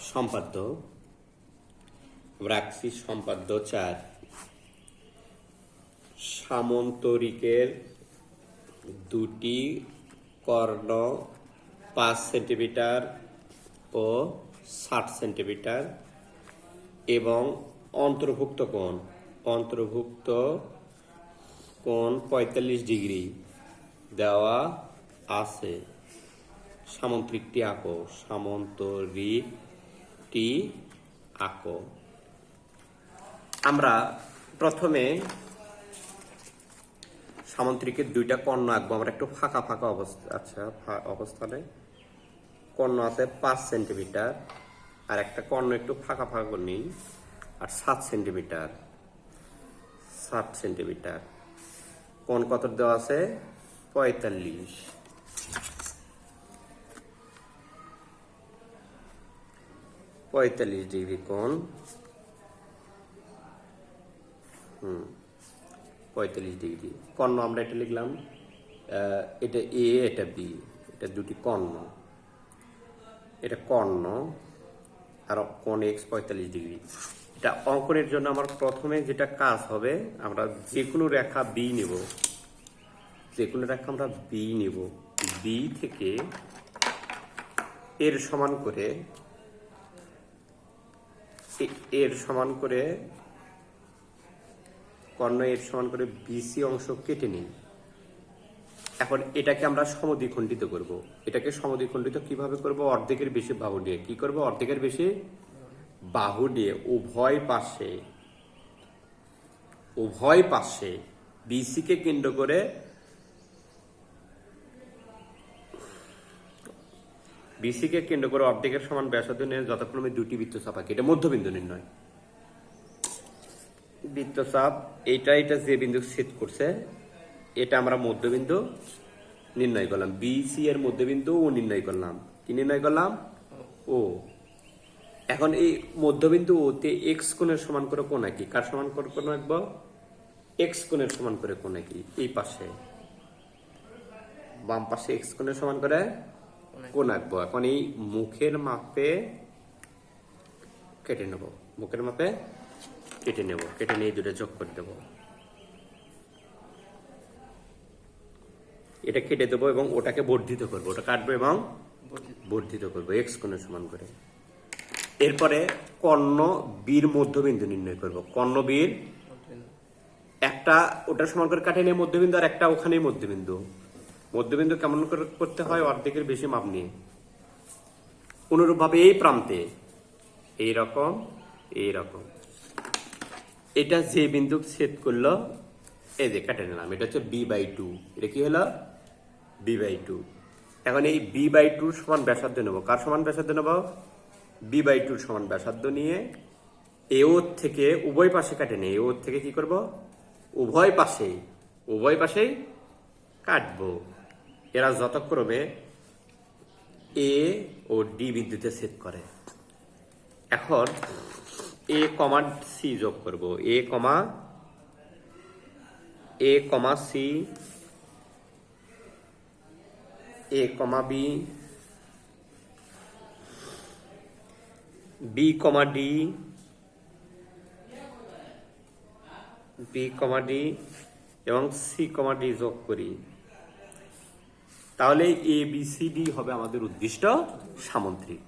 সম্পাদ্য রাখছি সম্পাদ্য 4 সামন্তরিকের দুটি কর্ণ 5 সেন্টিমিটার ও 60 সেন্টিমিটার এবং অন্তর্ভুক্ত কোণ 45 ডিগ্রি দেওয়া আছে। সামন্তরিকটি আঁকো। আমরা প্রথমে সামন্তরিকের দুইটা কর্ণ আঁকবো। আমরা একটু ফাঁকা অবস্থানে কর্ণ আছে 5 সেন্টিমিটার আর একটা কর্ণ একটু ফাঁকা নেই আর 7 সেন্টিমিটার কোণ কত দেওয়া আছে 45 ডিগ্রি কোণ 45 ডিগ্রি কর্ণ আমরা এটা লিখলাম, এটা এ এটা বি, এটা দুটি কর্ণ, এটা কর্ণ আর কোণ এক্স 45 ডিগ্রি। এটা অঙ্কনের জন্য আমার প্রথমে যেটা কাজ হবে, আমরা যে কোনো রেখা বি নিব, আমরা বি নিব, বি থেকে এর সমান করে কর্ণ এর সমান করে বিসি অংশ কেটে নিই। এখন এটাকে আমরা সমদ্বিখণ্ডিত করব। এটাকে সমদ্বিখণ্ডিত কিভাবে করব? অর্ধেকের বেশি বাহু দিয়ে। কি করব? অর্ধেকের বেশি বাহু দিয়ে উভয় পাশে বিসি কে কেন্দ্র করে অর্ধেকের সমান ব্যাসার্ধ নিয়ে যথাক্রমে দুটি বৃত্তচাপ আঁকি। এটা মধ্যবিন্দু নির্ণয়। বৃত্তচাপ এটা যে বিন্দু ছেদ করছে এটা আমরা মধ্যবিন্দু নির্ণয় করলাম। বিসি এর মধ্যবিন্দু ও নির্ণয় করলাম। কি নির্ণয় করলাম? ও। এখন এই মধ্যবিন্দু ওতে এক্স কোণের সমান করে কোণ আঁকি। কার সমান করে কোণ আঁকবো? এক্স কোণের সমান করে কোণ আঁকি। এই পাশে বাম পাশে এক্স কোণের সমান করে কোণ আঁকবো। এখন এই মুখের মাপে কেটে নেব। কেটে নিয়ে দুটো যোগ করে দেবো। এটা কেটে দেবো এবং ওটাকে বর্ধিত করবো। ওটা কাটবো এবং বর্ধিত করবো এক্স কোণের সমান করে। এরপরে কর্ণ বীর মধ্যবিন্দু নির্ণয় করব। কর্ণ বীর একটা ওটার সমান করে কাটে নিয়ে মধ্যবিন্দু আর একটা ওখানেই মধ্যবিন্দু কেমন করে করতে হয়? অর্ধেকের বেশি মাপ নিয়ে। অনুরূপভাবে এই প্রান্তে এইরকম এটা যে বিন্দু ছেদ করলো এই যে কেটে নিলাম। এটা হচ্ছে b/2। এটা কি হলো? b/2। এখন এই b/2 সমান ব্যাসার্ধ নেব। কার সমান ব্যাসার্ধ নেব? b/2 সমান ব্যাসার্ধ নিয়ে এও থেকে উভয় পাশে কাটে নিয়ে এও থেকে কি করব? উভয় পাশেই কাটবো। এরা যথাক্রমে এ ও ডি বিন্দুতে ছেদ করে। এখন এ কমা সি যোগ করব। এ কমা সি, এ কমা বি, বি কমা ডি, এবং সি কমা ডি যোগ করি। তাহলে এ বি সি ডি হবে আমাদের উদ্দিষ্ট সামন্তরিক।